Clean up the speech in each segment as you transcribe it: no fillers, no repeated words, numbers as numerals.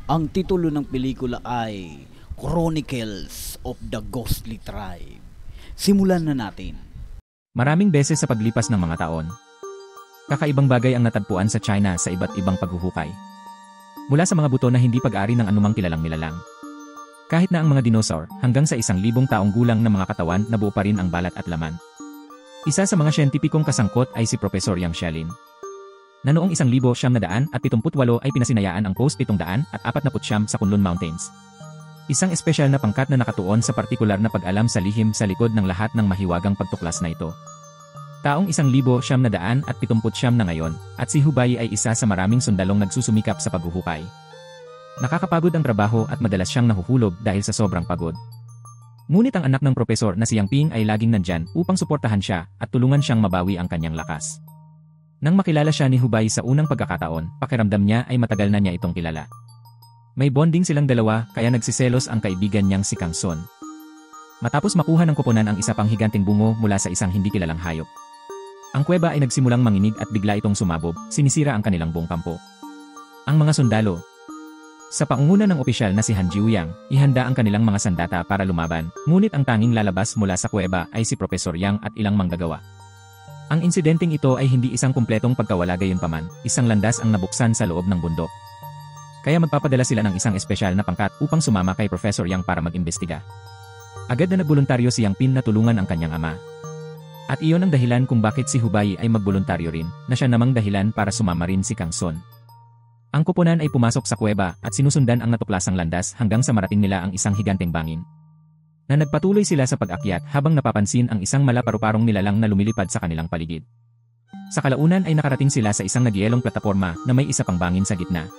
Ang titulo ng pelikula ay Chronicles of the Ghostly Tribe. Simulan na natin. Maraming beses sa paglipas ng mga taon, kakaibang bagay ang natagpuan sa China sa iba't ibang paghuhukay. Mula sa mga buto na hindi pag-ari ng anumang kilalang nilalang. Kahit na ang mga dinosaur, hanggang sa 1,000 taong gulang na mga katawan na buo pa rin ang balat at laman. Isa sa mga siyentipikong kasangkot ay si Professor Yang Xiaolin. Na noong 1978 ay pinasinayaan ang Post 749 sa Kunlun Mountains. Isang espesyal na pangkat na nakatuon sa partikular na pag-alam sa lihim sa likod ng lahat ng mahiwagang pagtuklas na ito. Taong 1979 na ngayon, at si Hubei ay isa sa maraming sundalong nagsusumikap sa paghuhukay. Nakakapagod ang trabaho at madalas siyang nahuhulog dahil sa sobrang pagod. Ngunit ang anak ng propesor na si Yang Ping ay laging nandyan upang suportahan siya at tulungan siyang mabawi ang kanyang lakas. Nang makilala siya ni Hubei sa unang pagkakataon, pakiramdam niya ay matagal na niya itong kilala. May bonding silang dalawa kaya nagsiselos ang kaibigan niyang si Kang Son. Matapos makuha ng koponan ang isa pang higanting bungo mula sa isang hindi kilalang hayop. Ang kuweba ay nagsimulang manginig at bigla itong sumabog, sinisira ang kanilang buong kampo. Ang mga sundalo, sa pangunguna ng opisyal na si Han Jiuyang, ihanda ang kanilang mga sandata para lumaban, ngunit ang tanging lalabas mula sa kuweba ay si Professor Yang at ilang manggagawa. Ang insidenteng ito ay hindi isang kumpletong pagkawala gayunpaman, isang landas ang nabuksan sa loob ng bundok. Kaya magpapadala sila ng isang espesyal na pangkat upang sumama kay Professor Yang para mag-imbestiga. Agad na nagboluntaryo si Yang Ping na tulungan ang kanyang ama. At iyon ang dahilan kung bakit si Hubei ay magboluntaryo rin, na siya namang dahilan para sumama rin si Kang Son. Ang koponan ay pumasok sa kuweba at sinusundan ang natuklasang landas hanggang sa marating nila ang isang higanteng bangin. Na nagpatuloy sila sa pag-akyat habang napapansin ang isang malaparuparong nilalang na lumilipad sa kanilang paligid. Sa kalaunan ay nakarating sila sa isang nagyelong plataporma na may isa pang bangin sa gitna.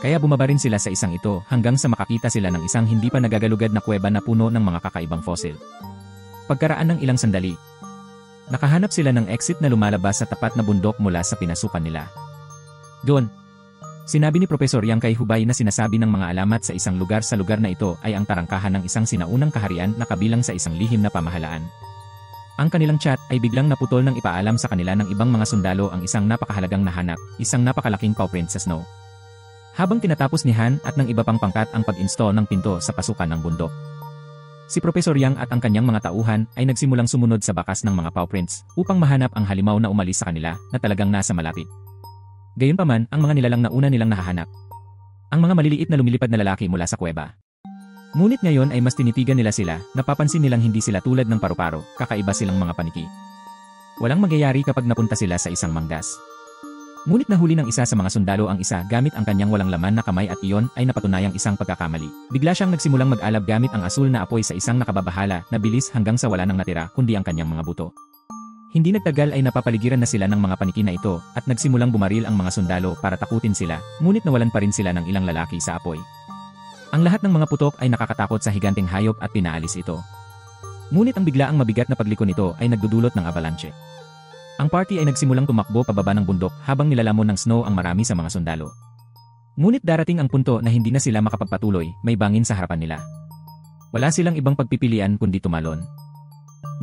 Kaya bumaba rin sila sa isang ito hanggang sa makakita sila ng isang hindi pa nagagalugad na kuweba na puno ng mga kakaibang fossil. Pagkaraan ng ilang sandali, nakahanap sila ng exit na lumalabas sa tapat na bundok mula sa pinasukan nila. Doon, sinabi ni Professor Yang kay Hubei na sinasabi ng mga alamat sa isang lugar sa lugar na ito ay ang tarangkahan ng isang sinaunang kaharian na kabilang sa isang lihim na pamahalaan. Ang kanilang chat ay biglang naputol nang ipaalam sa kanila ng ibang mga sundalo ang isang napakahalagang nahanap, isang napakalaking pawprint sa snow. Habang tinatapos ni Han at ng iba pang pangkat ang pag-install ng pinto sa pasukan ng bundok. Si Professor Yang at ang kanyang mga tauhan ay nagsimulang sumunod sa bakas ng mga pawprints upang mahanap ang halimaw na umalis sa kanila na talagang nasa malapit. Gayunpaman, ang mga nilalang na una nilang nahahanap. Ang mga maliliit na lumilipad na lalaki mula sa kuweba. Ngunit ngayon ay mas tinitigan nila sila, napapansin nilang hindi sila tulad ng paru-paro, kakaiba silang mga paniki. Walang mangyayari kapag napunta sila sa isang manggas. Ngunit nahuli ng isa sa mga sundalo ang isa gamit ang kanyang walang laman na kamay at iyon ay napatunayang isang pagkakamali. Bigla siyang nagsimulang mag-alab gamit ang asul na apoy sa isang nakababahala na bilis hanggang sa wala nang natira kundi ang kanyang mga buto. Hindi nagtagal ay napapaligiran na sila ng mga paniki na ito at nagsimulang bumaril ang mga sundalo para takutin sila, ngunit nawalan pa rin sila ng ilang lalaki sa apoy. Ang lahat ng mga putok ay nakakatakot sa higanting hayop at pinaalis ito. Ngunit ang biglaang mabigat na pagliko nito ay nagdudulot ng avalanche. Ang party ay nagsimulang tumakbo pababa ng bundok habang nilalamon ng snow ang marami sa mga sundalo. Ngunit darating ang punto na hindi na sila makapagpatuloy, may bangin sa harapan nila. Wala silang ibang pagpipilian kundi tumalon.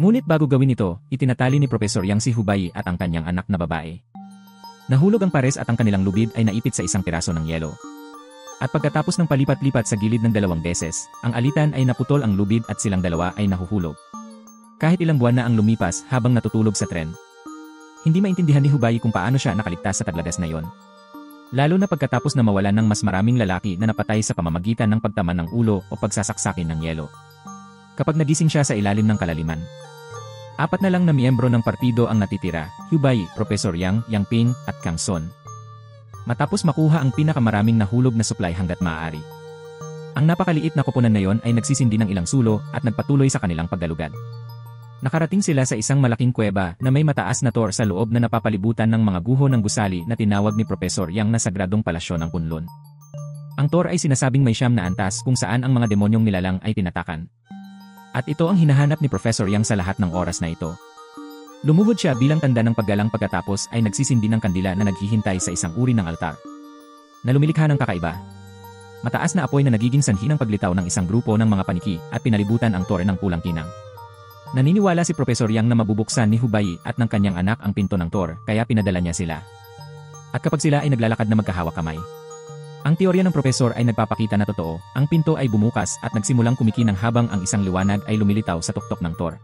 Ngunit bago gawin ito, itinatali ni Professor Yang si Hubei at ang kanyang anak na babae. Nahulog ang pares at ang kanilang lubid ay naipit sa isang piraso ng yelo. At pagkatapos ng palipat-lipat sa gilid ng 2 beses, ang alitan ay naputol ang lubid at silang dalawa ay nahuhulog. Kahit ilang buwan na ang lumipas habang natutulog sa tren. Hindi maintindihan ni Hubei kung paano siya nakaligtas sa taglagas na yon. Lalo na pagkatapos na mawalan ng mas maraming lalaki na napatay sa pamamagitan ng pagtaman ng ulo o pagsasaksakin ng yelo. Kapag nagising siya sa ilalim ng kalaliman. 4 na lang na miyembro ng partido ang natitira, Hubei, Professor Yang, Yang Ping, at Kang Son. Matapos makuha ang pinakamaraming nahulog na supply hanggat maaari. Ang napakaliit na koponan na yon ay nagsisindi ng ilang sulo at nagpatuloy sa kanilang paggalugad. Nakarating sila sa isang malaking kuweba na may mataas na tor sa loob na napapalibutan ng mga guho ng gusali na tinawag ni Professor Yang na sagradong palasyo ng Kunlun. Ang tor ay sinasabing may 9 na antas kung saan ang mga demonyong nilalang ay tinatakan. At ito ang hinahanap ni Professor Yang sa lahat ng oras na ito. Lumuhod siya bilang tanda ng paggalang pagkatapos ay nagsisindi ng kandila na naghihintay sa isang uri ng altar. Na lumilikha ng kakaiba. Mataas na apoy na nagiging sanhi ng paglitaw ng isang grupo ng mga paniki at pinalibutan ang tore ng pulang kinang. Naniniwala si Professor Yang na mabubuksan ni Hubei at ng kanyang anak ang pinto ng Tor, kaya pinadala niya sila. At kapag sila ay naglalakad na magkahawak kamay, Ang teorya ng propesor ay nagpapakita na totoo, ang pinto ay bumukas at nagsimulang kumikinang habang ang isang liwanag ay lumilitaw sa tuktok ng Thor.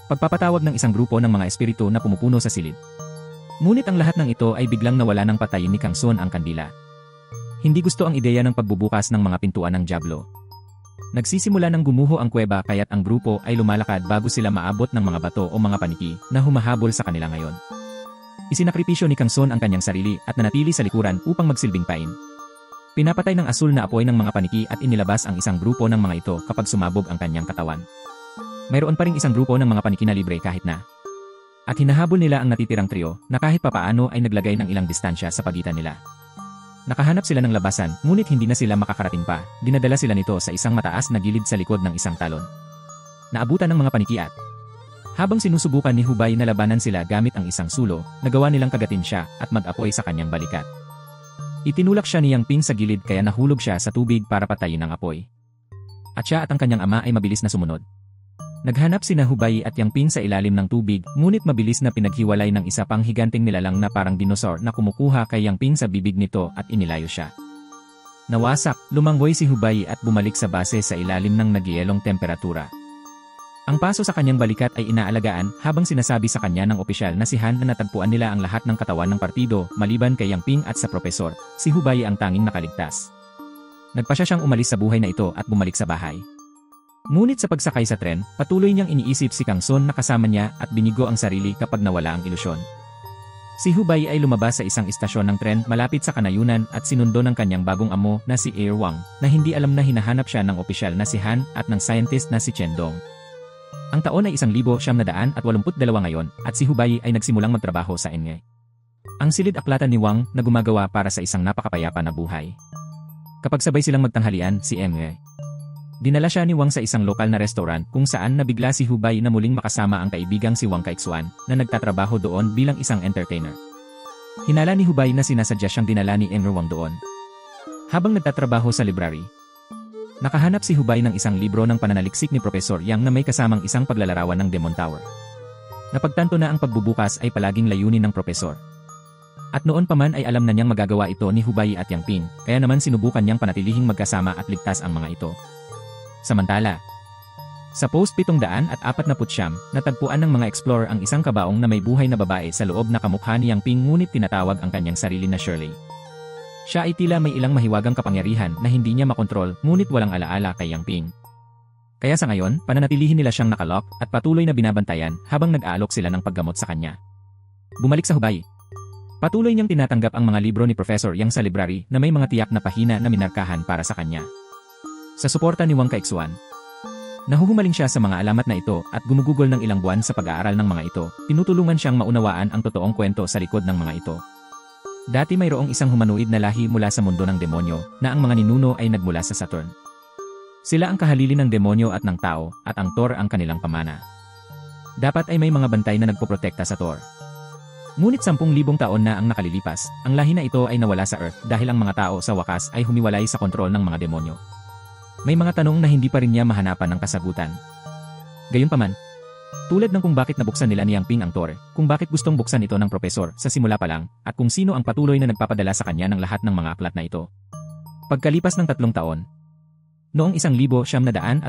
Pagpapatawag ng isang grupo ng mga espiritu na pumupuno sa silid. Ngunit ang lahat ng ito ay biglang nawala nang patayin ni Kang Sun ang kandila. Hindi gusto ang ideya ng pagbubukas ng mga pintuan ng Diablo. Nagsisimula ng gumuho ang kuweba kaya't ang grupo ay lumalakad bago sila maabot ng mga bato o mga paniki na humahabol sa kanila ngayon. Isinakripisyo ni Kang Sun ang kanyang sarili at nanatili sa likuran upang magsilbing pain. Pinapatay ng asul na apoy ng mga paniki at inilabas ang isang grupo ng mga ito kapag sumabog ang kanyang katawan. Mayroon pa ring isang grupo ng mga paniki na libre kahit na. At hinahabol nila ang natitirang trio na kahit papaano ay naglagay ng ilang distansya sa pagitan nila. Nakahanap sila ng labasan ngunit hindi na sila makakarating pa, dinadala sila nito sa isang mataas na gilid sa likod ng isang talon. Naabutan ng mga paniki at habang sinusubukan ni Hubei na labanan sila gamit ang isang sulo, nagawa nilang kagatin siya at mag-apoy sa kanyang balikat. Itinulak siya ni Yang Ping sa gilid kaya nahulog siya sa tubig para patayin ang apoy. At siya at ang kanyang ama ay mabilis na sumunod. Naghanap sina Hubei at Yang Ping sa ilalim ng tubig, ngunit mabilis na pinaghiwalay ng isa pang higanting nilalang na parang dinosaur na kumukuha kay Yang Ping sa bibig nito at inilayo siya. Nawasak, lumangoy si Hubei at bumalik sa base sa ilalim ng nagyelong temperatura. Ang paso sa kanyang balikat ay inaalagaan habang sinasabi sa kanya ng opisyal na si Han na natagpuan nila ang lahat ng katawan ng partido maliban kay Yang Ping at sa propesor, si Hubei ang tanging nakaligtas. Nagpasya siyang umalis sa buhay na ito at bumalik sa bahay. Ngunit sa pagsakay sa tren, patuloy niyang iniisip si Kang Sun na kasama niya at binigo ang sarili kapag nawala ang ilusyon. Si Hubei ay lumabas sa isang istasyon ng tren malapit sa kanayunan at sinundo ng kanyang bagong amo na si Air Wang na hindi alam na hinahanap siya ng opisyal na si Han at ng scientist na si Chen Dong. Ang taon ay 1982 ngayon at si Hubei ay nagsimulang magtrabaho sa Enye. Ang silid aklatan ni Wang na gumagawa para sa isang napakapayapa na buhay. Kapag sabay silang magtanghalian, si Enye. Dinala siya ni Wang sa isang lokal na restaurant kung saan nabigla si Hubei na muling makasama ang kaibigang si Wang Kaixuan na nagtatrabaho doon bilang isang entertainer. Hinala ni Hubei na sinasadya siyang dinala ni Enye Wang doon. Habang nagtatrabaho sa library, nakahanap si Hubei ng isang libro ng pananaliksik ni Professor Yang na may kasamang isang paglalarawan ng Demon Tower. Napagtanto na ang pagbubukas ay palaging layunin ng Professor. At noon pa man ay alam na niyang magagawa ito ni Hubei at Yang Ping, kaya naman sinubukan niyang panatilihing magkasama at ligtas ang mga ito. Samantala, sa post 749, natagpuan ng mga explorer ang isang kabaong na may buhay na babae sa loob na kamukha ni Yang Ping ngunit tinatawag ang kanyang sarili na Shirley. Siya ay tila may ilang mahiwagang kapangyarihan na hindi niya makontrol ngunit walang alaala kay Yang Ping. Kaya sa ngayon, pananatilihin nila siyang nakalock at patuloy na binabantayan habang nag-aalok sila ng paggamot sa kanya. Bumalik sa Hubei. Patuloy niyang tinatanggap ang mga libro ni Professor Yang sa library na may mga tiyak na pahina na minarkahan para sa kanya. Sa suporta ni Wang Kaixuan, nahuhumaling siya sa mga alamat na ito at gumugugol ng ilang buwan sa pag-aaral ng mga ito, tinutulungan siyang maunawaan ang totoong kwento sa likod ng mga ito. Dati mayroong isang humanoid na lahi mula sa mundo ng demonyo na ang mga ninuno ay nagmula sa Saturn. Sila ang kahalili ng demonyo at ng tao at ang Thor ang kanilang pamana. Dapat ay may mga bantay na nagpoprotekta sa Thor. Ngunit 10,000 taon na ang nakalilipas, ang lahi na ito ay nawala sa Earth dahil ang mga tao sa wakas ay humiwalay sa kontrol ng mga demonyo. May mga tanong na hindi pa rin niya mahanapan ng kasagutan. Gayunpaman, tulad ng kung bakit nabuksan nila ni Yang Ping ang Thor, kung bakit gustong buksan ito ng propesor sa simula pa lang, at kung sino ang patuloy na nagpapadala sa kanya ng lahat ng mga aklat na ito. Pagkalipas ng 3 taon, noong 1985,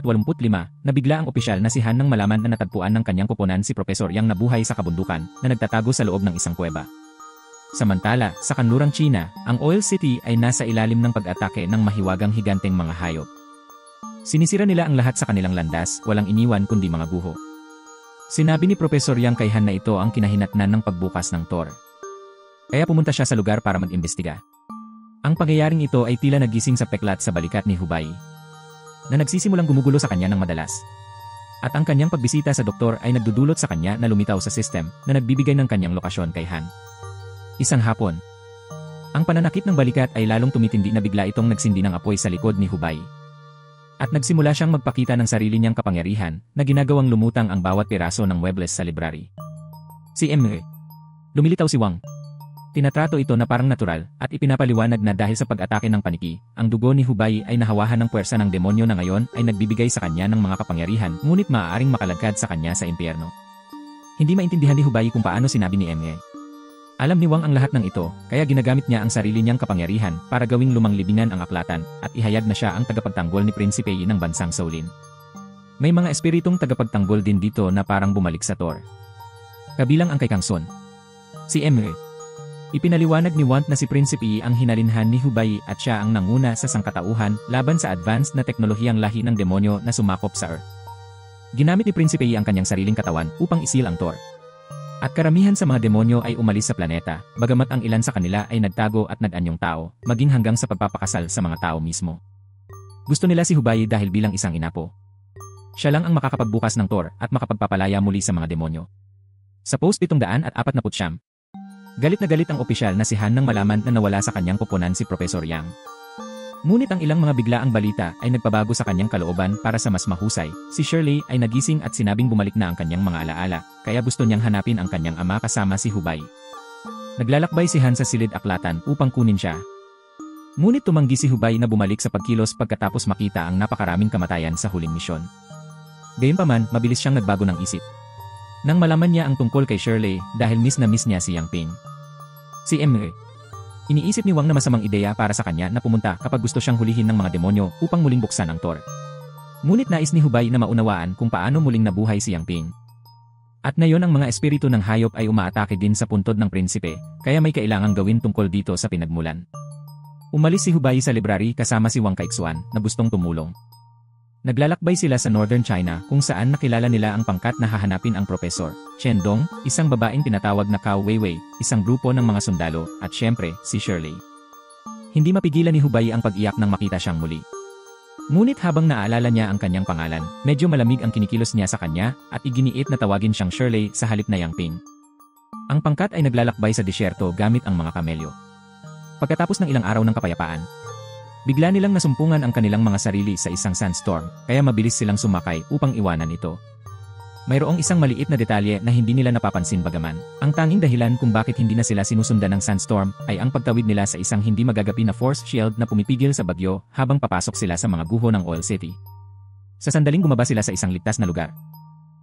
nabigla ang opisyal na si Han nang malaman na natagpuan ng kanyang kuponan si Professor Yang na buhay sa kabundukan na nagtatago sa loob ng isang kuweba. Samantala, sa kanlurang China, ang Oil City ay nasa ilalim ng pag-atake ng mahiwagang higanteng mga hayop. Sinisira nila ang lahat sa kanilang landas, walang iniwan kundi mga guho. Sinabi ni Professor Yang kay Han na ito ang kinahinatnan ng pagbukas ng Thor. Kaya pumunta siya sa lugar para mag-imbestiga. Ang pangyayaring ito ay tila nagising sa peklat sa balikat ni Hubei, na nagsisimulang gumugulo sa kanya ng madalas. At ang kanyang pagbisita sa doktor ay nagdudulot sa kanya na lumitaw sa system na nagbibigay ng kanyang lokasyon kay Han. Isang hapon, ang pananakit ng balikat ay lalong tumitindi na bigla itong nagsindi ng apoy sa likod ni Hubei. At nagsimula siyang magpakita ng sarili niyang kapangyarihan na ginagawang lumutang ang bawat piraso ng Webless sa library. Si Emre. Lumilitaw si Wang. Tinatrato ito na parang natural at ipinapaliwanag na dahil sa pag-atake ng paniki, ang dugo ni Hubei ay nahawahan ng puwersa ng demonyo na ngayon ay nagbibigay sa kanya ng mga kapangyarihan ngunit maaaring makalagkad sa kanya sa impyerno. Hindi maintindihan ni Hubei kung paano sinabi ni Emre. Alam ni Wang ang lahat ng ito, kaya ginagamit niya ang sarili niyang kapangyarihan para gawing lumang libingan ang aklatan at ihayag na siya ang tagapagtanggol ni Prinsipe Yi ng bansang Shaolin. May mga espiritong tagapagtanggol din dito na parang bumalik sa Thor. Kabilang ang kay Kang Sun. Si Emre. Ipinaliwanag ni Want na si Prinsipe Yi ang hinalinhan ni Hubei at siya ang nanguna sa sangkatauhan laban sa advanced na teknolohiyang lahi ng demonyo na sumakop sa Earth. Ginamit ni Prinsipe Yi ang kanyang sariling katawan upang isil ang Thor. At karamihan sa mga demonyo ay umalis sa planeta, bagamat ang ilan sa kanila ay nagtago at nag-anyong tao, maging hanggang sa pagpapakasal sa mga tao mismo. Gusto nila si Hubei dahil bilang isang inapo. Siya lang ang makakapagbukas ng Thor at makapagpapalaya muli sa mga demonyo. Sa post 749, galit na galit ang opisyal na si Han nang malaman na nawala sa kanyang koponan si Professor Yang. Ngunit ang ilang mga biglaang balita ay nagpabago sa kanyang kalooban para sa mas mahusay. Si Shirley ay nagising at sinabing bumalik na ang kanyang mga alaala, kaya gusto niyang hanapin ang kanyang ama kasama si Hubei. Naglalakbay si Han sa silid aklatan upang kunin siya. Ngunit tumanggi si Hubei na bumalik sa pagkilos pagkatapos makita ang napakaraming kamatayan sa huling misyon. Gayunpaman, mabilis siyang nagbago ng isip. Nang malaman niya ang tungkol kay Shirley dahil miss na miss niya si Yang Ping. Si Emre. Iniisip ni Wang na masamang ideya para sa kanya na pumunta kapag gusto siyang hulihin ng mga demonyo upang muling buksan ang Thor. Ngunit nais ni Hubei na maunawaan kung paano muling nabuhay si Yang Ping. At ngayon ang mga espiritu ng hayop ay umaatake din sa puntod ng prinsipe, kaya may kailangang gawin tungkol dito sa pinagmulan. Umalis si Hubei sa library kasama si Wang Kaizuan na gustong tumulong. Naglalakbay sila sa Northern China kung saan nakilala nila ang pangkat na hahanapin ang Professor Chen Dong, isang babaeng tinatawag na Cao Weiwei, isang grupo ng mga sundalo, at syempre, si Shirley. Hindi mapigilan ni Hubei ang pag-iyak nang makita siyang muli. Ngunit habang naaalala niya ang kanyang pangalan, medyo malamig ang kinikilos niya sa kanya at iginiit na tawagin siyang Shirley sa halip na Yang Ping. Ang pangkat ay naglalakbay sa disyerto gamit ang mga kamelyo. Pagkatapos ng ilang araw ng kapayapaan, bigla nilang nasumpungan ang kanilang mga sarili sa isang sandstorm, kaya mabilis silang sumakay upang iwanan ito. Mayroong isang maliit na detalye na hindi nila napapansin bagaman. Ang tanging dahilan kung bakit hindi na sila sinusundan ng sandstorm ay ang pagtawid nila sa isang hindi magagapi na force shield na pumipigil sa bagyo habang papasok sila sa mga guho ng Oil City. Sa sandaling bumaba sila sa isang ligtas na lugar,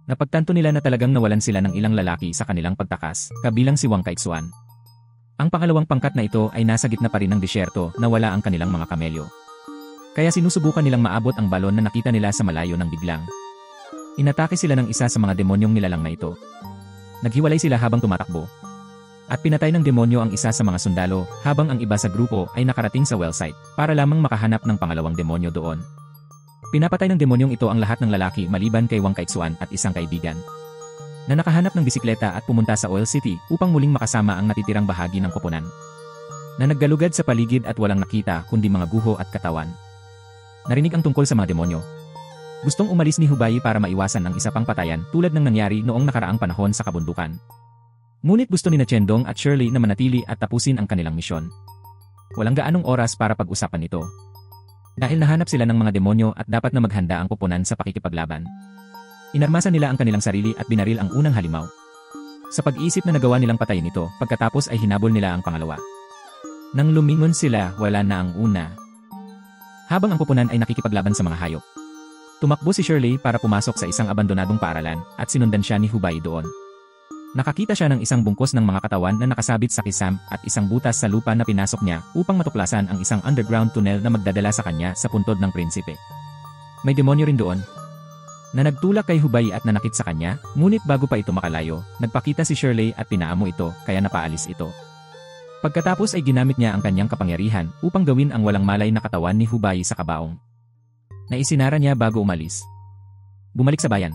napagtanto nila na talagang nawalan sila ng ilang lalaki sa kanilang pagtakas, kabilang si Wang Kaizuan. Ang pangalawang pangkat na ito ay nasa gitna pa rin ng disyerto na wala ang kanilang mga kamelyo. Kaya sinusubukan nilang maabot ang balon na nakita nila sa malayo ng biglang. Inatake sila ng isa sa mga demonyong nilalang na ito. Naghiwalay sila habang tumatakbo. At pinatay ng demonyo ang isa sa mga sundalo habang ang iba sa grupo ay nakarating sa well site para lamang makahanap ng pangalawang demonyo doon. Pinapatay ng demonyong ito ang lahat ng lalaki maliban kay Wang Kaizuan at isang kaibigan na nakahanap ng bisikleta at pumunta sa Oil City upang muling makasama ang natitirang bahagi ng koponan, na naggalugad sa paligid at walang nakita kundi mga guho at katawan. Narinig ang tungkol sa mga demonyo. Gustong umalis ni Hubei para maiwasan ang isa pang patayan tulad ng nangyari noong nakaraang panahon sa kabundukan. Ngunit gusto ni Chen Dong at Shirley na manatili at tapusin ang kanilang misyon. Walang gaanong oras para pag-usapan ito. Dahil nahanap sila ng mga demonyo at dapat na maghanda ang koponan sa pakikipaglaban. Inarmasan nila ang kanilang sarili at binaril ang unang halimaw. Sa pag-iisip na nagawa nilang patayin ito, pagkatapos ay hinabol nila ang pangalawa. Nang lumingon sila, wala na ang una. Habang ang koponan ay nakikipaglaban sa mga hayop, tumakbo si Shirley para pumasok sa isang abandonadong paaralan at sinundan siya ni Hubei doon. Nakakita siya ng isang bungkos ng mga katawan na nakasabit sa kisam at isang butas sa lupa na pinasok niya upang matuklasan ang isang underground tunnel na magdadala sa kanya sa puntod ng prinsipe. May demonyo rin doon na nagtulak kay Hubei at nanakit sa kanya, ngunit bago pa ito makalayo, nagpakita si Shirley at pinaamo ito, kaya napaalis ito. Pagkatapos ay ginamit niya ang kanyang kapangyarihan upang gawin ang walang malay na katawan ni Hubei sa kabaong na isinara niya bago umalis. Bumalik sa bayan.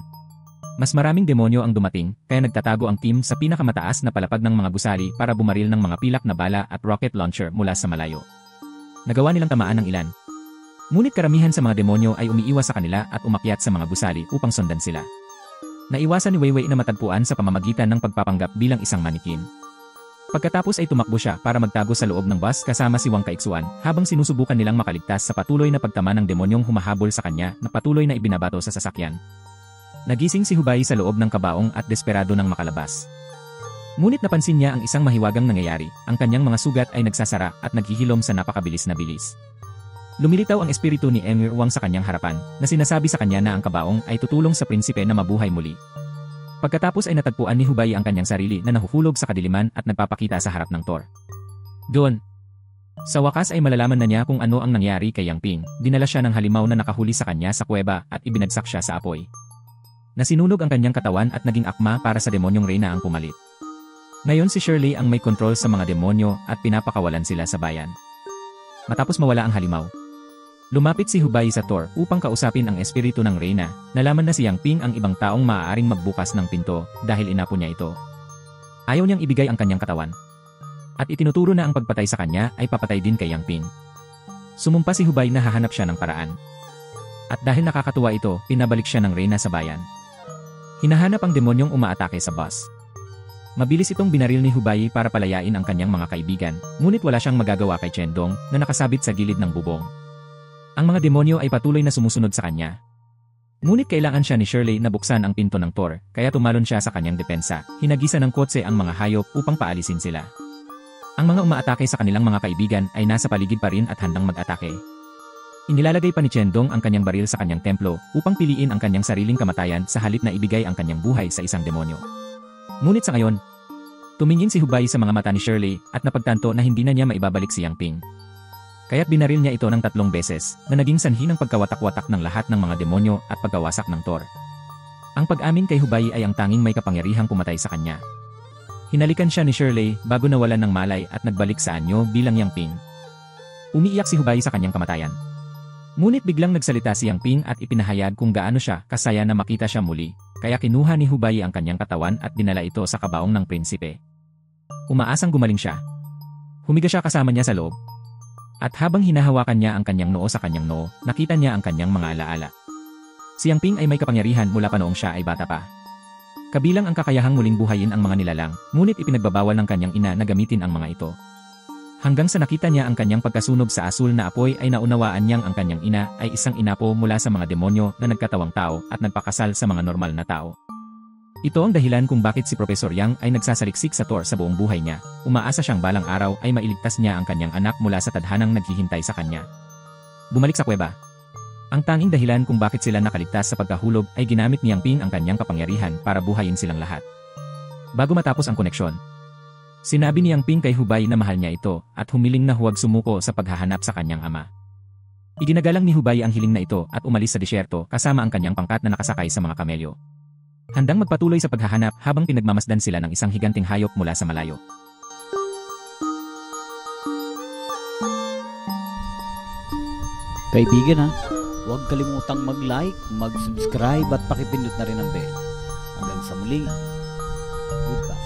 Mas maraming demonyo ang dumating, kaya nagtatago ang team sa pinakamataas na palapag ng mga gusali para bumaril ng mga pilak na bala at rocket launcher mula sa malayo. Nagawa nilang tamaan ng ilan. Ngunit karamihan sa mga demonyo ay umiiwas sa kanila at umakyat sa mga gusali upang sundan sila. Naiwasan ni Weiwei na matagpuan sa pamamagitan ng pagpapanggap bilang isang manikin. Pagkatapos ay tumakbo siya para magtago sa loob ng bus kasama si Wang Kaizuan habang sinusubukan nilang makaligtas sa patuloy na pagtama ng demonyong humahabol sa kanya na patuloy na ibinabato sa sasakyan. Nagising si Hubei sa loob ng kabaong at desperado nang makalabas. Ngunit napansin niya ang isang mahiwagang nangyayari, ang kanyang mga sugat ay nagsasara at naghihilom sa napakabilis na bilis. Lumilitaw ang espiritu ni Emir Wang sa kanyang harapan, na sinasabi sa kanya na ang kabaong ay tutulong sa prinsipe na mabuhay muli. Pagkatapos ay natagpuan ni Hubei ang kanyang sarili na nahuhulog sa kadiliman at nagpapakita sa harap ng Thor. Doon, sa wakas ay malalaman na niya kung ano ang nangyari kay Yang Ping. Dinala siya ng halimaw na nakahuli sa kanya sa kuweba at ibinagsak siya sa apoy. Nasinunog ang kanyang katawan at naging akma para sa demonyong reyna ang pumalit. Ngayon si Shirley ang may kontrol sa mga demonyo at pinapakawalan sila sa bayan. Matapos mawala ang halimaw, lumapit si Hubei sa Thor upang kausapin ang espiritu ng reyna. Nalaman na si Yang Ping ang ibang taong maaaring magbukas ng pinto dahil inapo niya ito. Ayaw niyang ibigay ang kanyang katawan. At itinuturo na ang pagpatay sa kanya ay papatay din kay Yang Ping. Sumumpa si Hubei na hahanap siya ng paraan. At dahil nakakatuwa ito, pinabalik siya ng reyna sa bayan. Hinahanap ang demonyong umaatake sa bus. Mabilis itong binaril ni Hubei para palayain ang kanyang mga kaibigan, ngunit wala siyang magagawa kay Chendong na nakasabit sa gilid ng bubong. Ang mga demonyo ay patuloy na sumusunod sa kanya. Ngunit kailangan siya ni Shirley na buksan ang pinto ng Thor, kaya tumalon siya sa kanyang depensa. Hinagisa ng kotse ang mga hayop upang paalisin sila. Ang mga umaatake sa kanilang mga kaibigan ay nasa paligid pa rin at handang mag-atake. Inilalagay pa ni Chendong ang kanyang baril sa kanyang templo upang piliin ang kanyang sariling kamatayan sa halip na ibigay ang kanyang buhay sa isang demonyo. Ngunit sa ngayon, tumingin si Hubei sa mga mata ni Shirley at napagtanto na hindi na niya maibabalik si Yang Ping. Kaya't binaril niya ito ng 3 beses na naging sanhi ng pagkawatak-watak ng lahat ng mga demonyo at pagkawasak ng Thor. Ang pag-amin kay Hubei ay ang tanging may kapangyarihang pumatay sa kanya. Hinalikan siya ni Shirley bago nawalan ng malay at nagbalik sa anyo bilang Yang Ping. Umiiyak si Hubei sa kanyang kamatayan. Ngunit biglang nagsalita si Yang Ping at ipinahayag kung gaano siya kasaya na makita siya muli, kaya kinuha ni Hubei ang kanyang katawan at dinala ito sa kabaong ng prinsipe. Umaasang gumaling siya. Humiga siya kasama niya sa loob. At habang hinahawakan niya ang kanyang noo sa kanyang noo, nakita niya ang kanyang mga alaala. Si Yang Ping ay may kapangyarihan mula pa noong siya ay bata pa. Kabilang ang kakayahang muling buhayin ang mga nilalang, ngunit ipinagbabawal ng kanyang ina na gamitin ang mga ito. Hanggang sa nakita niya ang kanyang pagkasunog sa asul na apoy ay naunawaan niyang ang kanyang ina ay isang inapo mula sa mga demonyo na nagkatawang tao at nagpakasal sa mga normal na tao. Ito ang dahilan kung bakit si Professor Yang ay nagsasaliksik sa Thor sa buong buhay niya. Umaasa siyang balang araw ay mailigtas niya ang kanyang anak mula sa tadhanang naghihintay sa kanya. Bumalik sa kuweba. Ang tanging dahilan kung bakit sila nakaligtas sa pagkahulog ay ginamit ni Yang Ping ang kanyang kapangyarihan para buhayin silang lahat. Bago matapos ang koneksyon, sinabi ni Yang Ping kay Hubei na mahal niya ito at humiling na huwag sumuko sa paghahanap sa kanyang ama. Iginagalang ni Hubei ang hiling na ito at umalis sa disyerto kasama ang kanyang pangkat na nakasakay sa mga kamelyo. Handang magpatuloy sa paghahanap habang pinagmamasdan sila ng isang higanting hayop mula sa malayo. Kaibigan ha, huwag kalimutang mag-like, mag-subscribe at pakipindot na rin ang bell. Hanggang sa muli, goodbye.